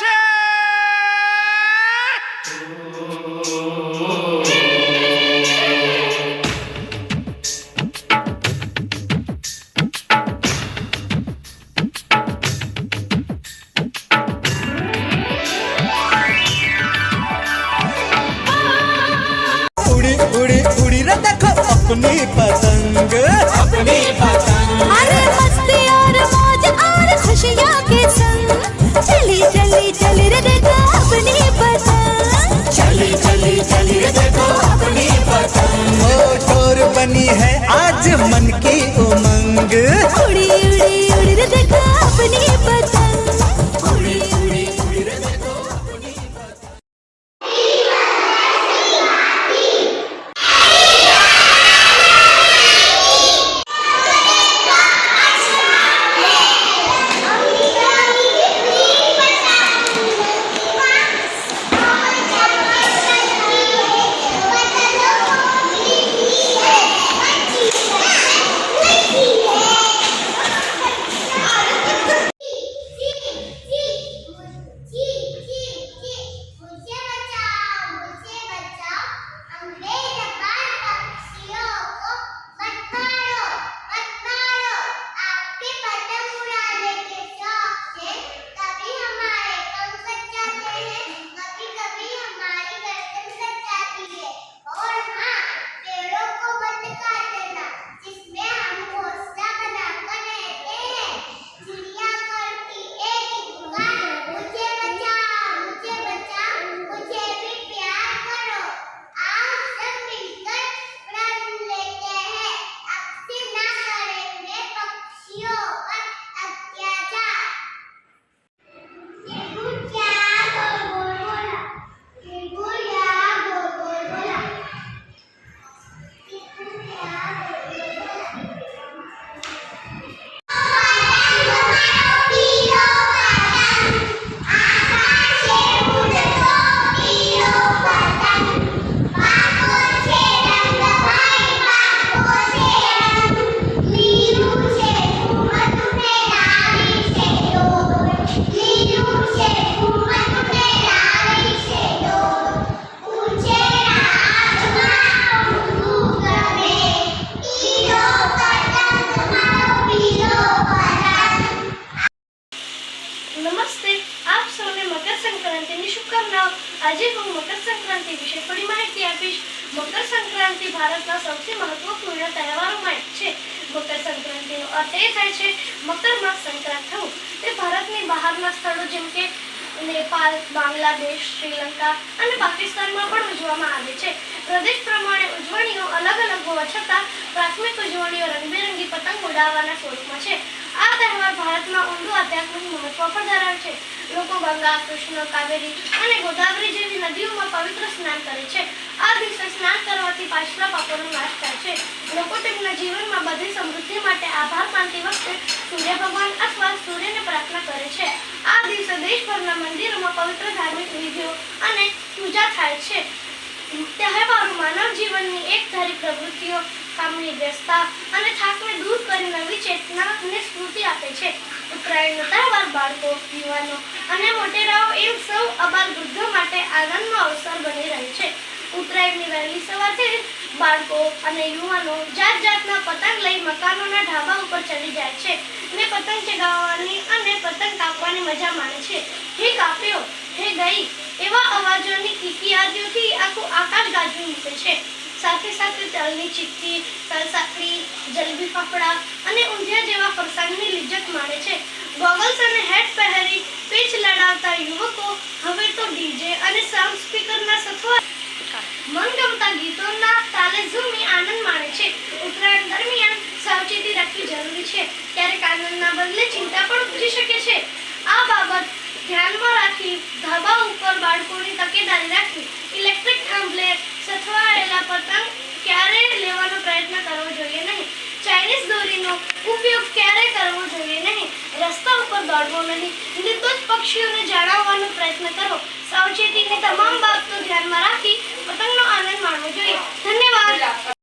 છે. उड़ी उड़ी उड़ी रे देखो अपनी पतंग, अपनी पतंग। अरे मस्ती और मौज और खुशियों के संग चली चली चली रे देखो अपनी पतंग, चली चली चली रे देखो अपनी पतंग। ओ डोर बनी है आज मन की उमंग, उड़ी उड़ी उड़ी रे देखो अपनी पतंग, उड़ी उड़ी उड़ी रे देखो अपनी पतंग। નમસ્તે, આપ સૌને મકર સંક્રાંતિની શુભકામનાઓ। આજે હું મકર સંક્રાંતિ વિશે થોડી માહિતી આપીશ। મકર સંક્રાંતિ ભારતના સૌથી મહત્વપૂર્ણ તહેવારોમાં એક છે। મકર સંક્રાંતિનો અર્થ એ થાય છે મકરમાં સંક્રાંત થવું। તે ભારતની બહારના સ્થળો જેમ કે નેપાળ, બાંગ્લાદેશ, શ્રીલંકા અને પાકિસ્તાનમાં પણ ઉજવવામાં આવે છે। પ્રદેશ પ્રમાણે ઉજવણીઓ અલગ અલગ હોવા છતાં પ્રાથમિક ઉજવણીઓ રંગબેરંગી પતંગ ઉડાવવાના સ્વરૂપમાં છે। આ તહેવાર ભારતમાં ઊંડું આધ્યાત્મિક મહત્વ પણ ધરાવે છે। લોકો ગંગા, કૃષ્ણ, કાવેરી અને ગોદાવરી જેવી નદીઓમાં પવિત્ર સ્નાન કરે છે। આ દિવસે સ્નાન કરવાથી પાછલા પાપોનો નાશ થાય છે। લોકો તેમના જીવનમાં બધી સમૃદ્ધિ માટે આભાર માનતી વખતે સૂર્ય ભગવાન અથવા સૂર્યને પ્રાર્થના કરે છે। આ દિવસે દેશભરના મંદિરોમાં પવિત્ર ધાર્મિક વિધિઓ અને પૂજા થાય છે। તહેવારો માનવ જીવનની એકધારી પ્રવૃત્તિઓ, કામની વ્યસ્તતા અને થાકને દૂર કરી નવી ચેતના અને સ્ફૂર્તિ આપે છે। ઉત્તરાયણનો તહેવાર બાળકો, યુવાનો અને મોટેરાઓ એમ સૌ અબાલ વૃદ્ધો માટે આનંદનો અવસર બની રહે છે। ઉત્તરાયણની વહેલી સવારથી બાળકો અને યુવાનો જાત જાતના પતંગ લઈ મકાનોના ઢાબા ઉપર ચડી જાય છે અને પતંગ ચગાવવાની અને પતંગ કાપવાની મજા માણે છે। હે કાપ્યો, હે ગઈ એવા અવાજોની કિકિયાદીઓથી આખું આકાશ ગાજવી મૂકે છે। સાથે સાથે તલની ચીક્કી, તલસાકડી, જલેબી ફાફડા અને ઊંધિયા જેવા ફરસાણની લિજ્જત માણે છે। ગોગલ્સ અને હેટ પહેરી પીચ લડાવતા યુવકો હવે તો ડીજે અને સાઉન્ડ સ્પીકરના સથવારે મનગમતા ગીતોના તાલે ઝૂમી આનંદ માણે છે। ઉત્તરાયણ દરમિયાન સાવચેતી રાખવી જરૂરી છે। ક્યારેક આનંદના બદલે ચિંતા પણ ઉપજી શકે છે। આ બાબત ધ્યાનમાં રાખી ધાબા ઉપર બાળકોની તકેદારી રાખવી, ઇલેક્ટ્રિક થાંભલે સથવાયેલા પતંગ ક્યારેય લેવાનો પ્રયત્ન કરવો જોઈએ નહીં। ચાઇનીઝ દોરીનો ઉપયોગ ક્યારેય કરવો જોઈએ નહીં। રસ્તા ઉપર દોડવો નહીં। નિર્દોષ પક્ષીઓને જાળવવાનો પ્રયત્ન કરો। સાવચેતીની તમામ બાબતો ધ્યાનમાં રાખી પતંગનો આનંદ માણવો જોઈએ। ધન્યવાદ।